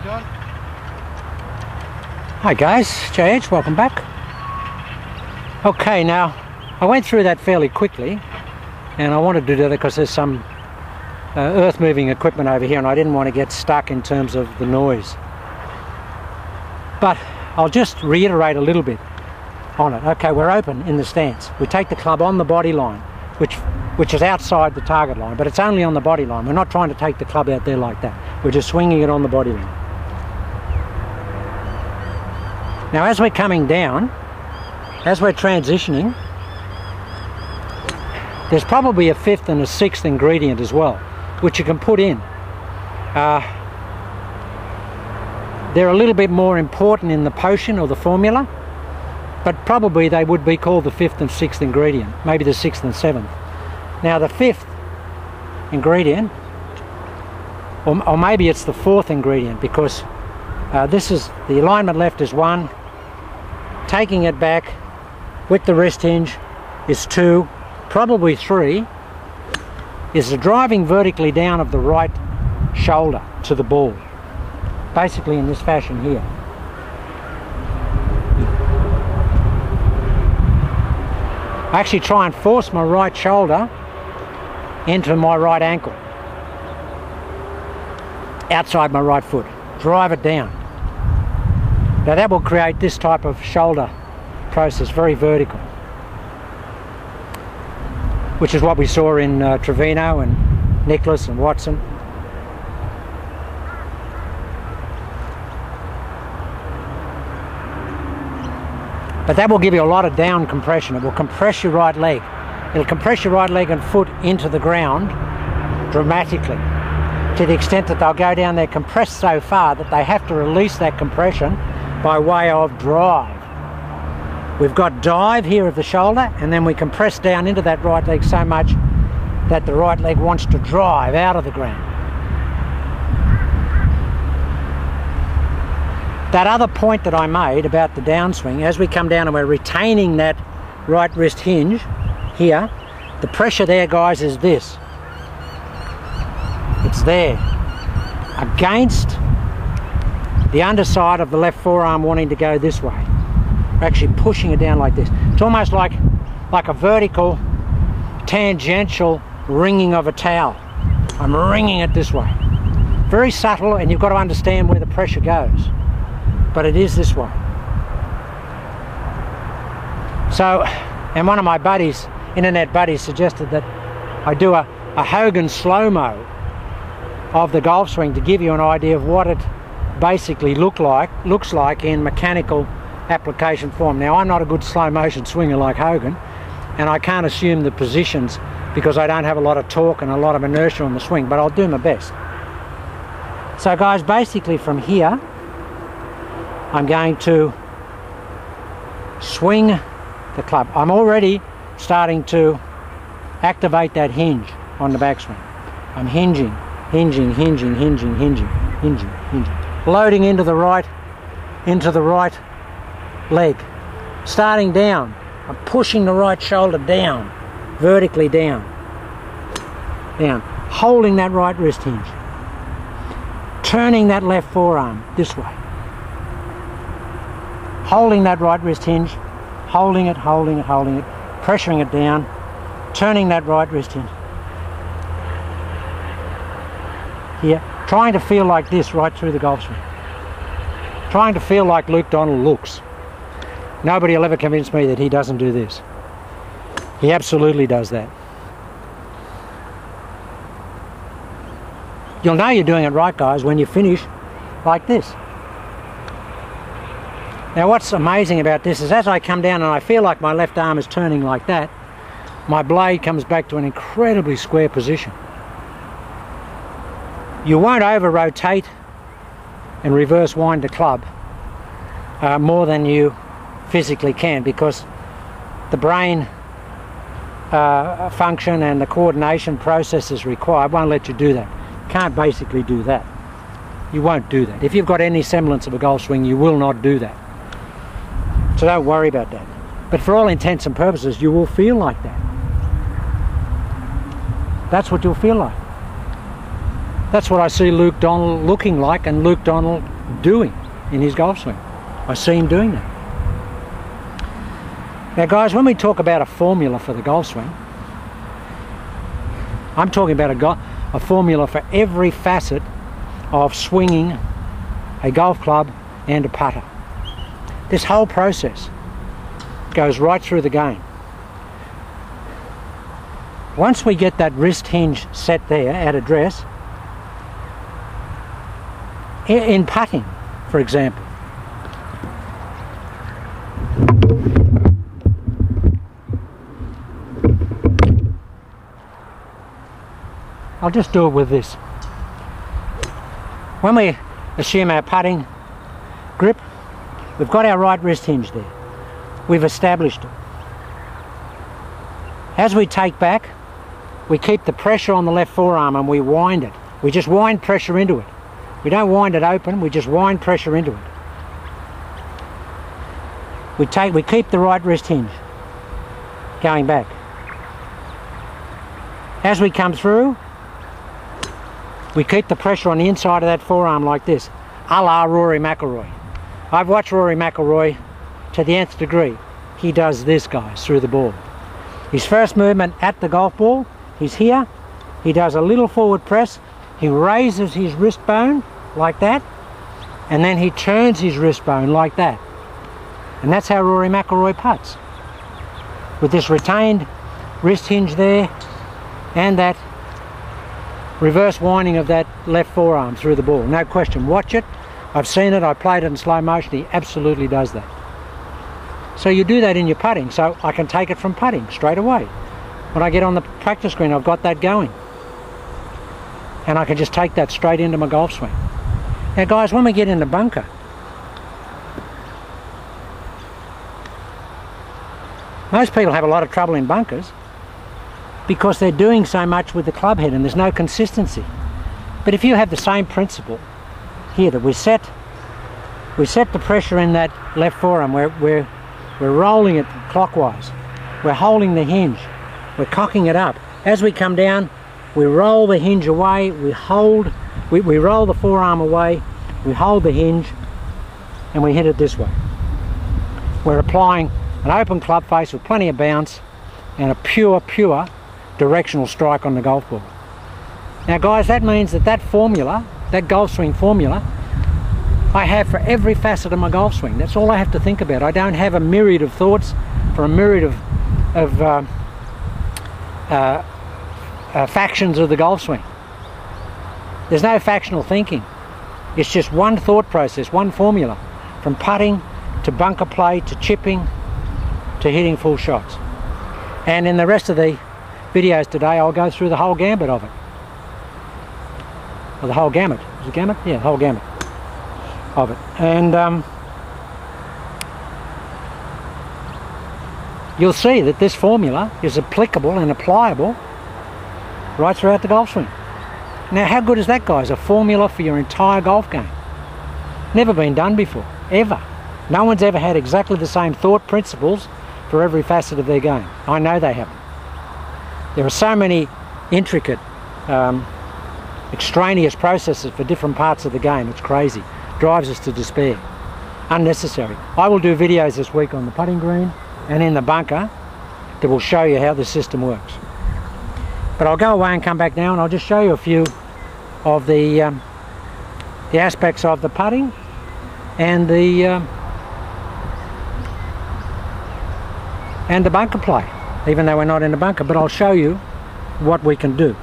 John. Hi guys, JH, welcome back. Okay, now I went through that fairly quickly and I wanted to do that because there's some earth moving equipment over here and I didn't want to get stuck in terms of the noise. But I'll just reiterate a little bit on it. Okay, we're open in the stance. We take the club on the body line, which is outside the target line, but it's only on the body line. We're not trying to take the club out there like that. We're just swinging it on the body line. Now as we're coming down, as we're transitioning, there's probably a fifth and a sixth ingredient as well, which you can put in. They're a little bit more important in the potion or the formula, but probably they would be called the fifth and sixth ingredient, maybe the sixth and seventh. Now the fifth ingredient, or maybe it's the fourth ingredient, because this is, the alignment left is 1, taking it back with the wrist hinge is 2, probably 3, is the driving vertically down of the right shoulder to the ball, basically in this fashion here. I actually try and force my right shoulder into my right ankle, outside my right foot, drive it down. Now that will create this type of shoulder process, very vertical, which is what we saw in Trevino and Nicholas and Watson. But that will give you a lot of down compression. It will compress your right leg. It'll compress your right leg and foot into the ground dramatically, to the extent that they'll go down there compressed so far that they have to release that compression by way of drive. We've got dive here of the shoulder, and then we compress down into that right leg so much that the right leg wants to drive out of the ground. That other point that I made about the downswing, as we come down and we're retaining that right wrist hinge here, the pressure there, guys, is this. It's there against the underside of the left forearm wanting to go this way. We're actually pushing it down like this. It's almost like a vertical tangential wringing of a towel. I'm wringing it this way. Very subtle, and you've got to understand where the pressure goes. But it is this way. So, and one of my buddies, internet buddies, suggested that I do a Hogan slow-mo of the golf swing to give you an idea of what it basically looks like in mechanical application form. Now I'm not a good slow motion swinger like Hogan, and I can't assume the positions because I don't have a lot of torque and a lot of inertia on the swing, but I'll do my best. So guys, basically from here I'm going to swing the club. I'm already starting to activate that hinge on the backswing. I'm hinging, loading into the right leg, starting down. I'm pushing the right shoulder down, vertically down, holding that right wrist hinge, turning that left forearm this way, holding that right wrist hinge, holding it, pressuring it down, turning that right wrist hinge. Here, trying to feel like this right through the golf swing. Trying to feel like Luke Donald looks. Nobody will ever convince me that he doesn't do this. He absolutely does that. You'll know you're doing it right, guys, when you finish like this. Now what's amazing about this is as I come down and I feel like my left arm is turning like that, my blade comes back to an incredibly square position. You won't over-rotate and reverse wind the club more than you physically can, because the brain function and the coordination processes required won't let you do that. Can't basically do that. You won't do that. If you've got any semblance of a golf swing, you will not do that. So don't worry about that. But for all intents and purposes, you will feel like that. That's what you'll feel like. That's what I see Luke Donald looking like and Luke Donald doing in his golf swing. I see him doing that. Now guys, when we talk about a formula for the golf swing, I'm talking about a formula for every facet of swinging a golf club and a putter. This whole process goes right through the game. Once we get that wrist hinge set there at address, in putting, for example, I'll just do it with this. When we assume our putting grip, we've got our right wrist hinge there. We've established it. As we take back, we keep the pressure on the left forearm and we wind it. We just wind pressure into it. We don't wind it open, we just wind pressure into it. We keep the right wrist hinge going back. As we come through, we keep the pressure on the inside of that forearm like this, a la Rory McIlroy. I've watched Rory McIlroy to the nth degree. He does this, guys, through the ball. His first movement at the golf ball, he's here, he does a little forward press, he raises his wrist bone like that, and then he turns his wrist bone like that. And that's how Rory McIlroy putts. With this retained wrist hinge there, and that reverse winding of that left forearm through the ball. No question, watch it. I've seen it, I played it in slow motion, he absolutely does that. So you do that in your putting, so I can take it from putting straight away. When I get on the practice green, I've got that going. And I can just take that straight into my golf swing. Now guys, when we get in the bunker, most people have a lot of trouble in bunkers because they're doing so much with the club head and there's no consistency. But if you have the same principle here, that we set the pressure in that left forearm, we're rolling it clockwise, we're holding the hinge, we're cocking it up. As we come down, we roll the hinge away, we roll the forearm away, we hold the hinge, and we hit it this way. We're applying an open club face with plenty of bounce and a pure directional strike on the golf ball. Now guys, that means that formula, that golf swing formula, I have for every facet of my golf swing. That's all I have to think about. I don't have a myriad of thoughts for a myriad of factions of the golf swing. There's no factional thinking. It's just one thought process, one formula, from putting to bunker play to chipping to hitting full shots. And in the rest of the videos today, I'll go through the whole gambit of it. Or the whole gamut. Is it gamut? Yeah, the whole gamut of it. And you'll see that this formula is applicable and applicable right throughout the golf swing. Now how good is that, guys? A formula for your entire golf game. Never been done before, ever. No one's ever had exactly the same thought principles for every facet of their game. I know they haven't. There are so many intricate, extraneous processes for different parts of the game. It's crazy. Drives us to despair. Unnecessary. I will do videos this week on the putting green and in the bunker that will show you how the system works. But I'll go away and come back now and I'll just show you a few of the aspects of the putting and the bunker play, even though we're not in the bunker, but I'll show you what we can do.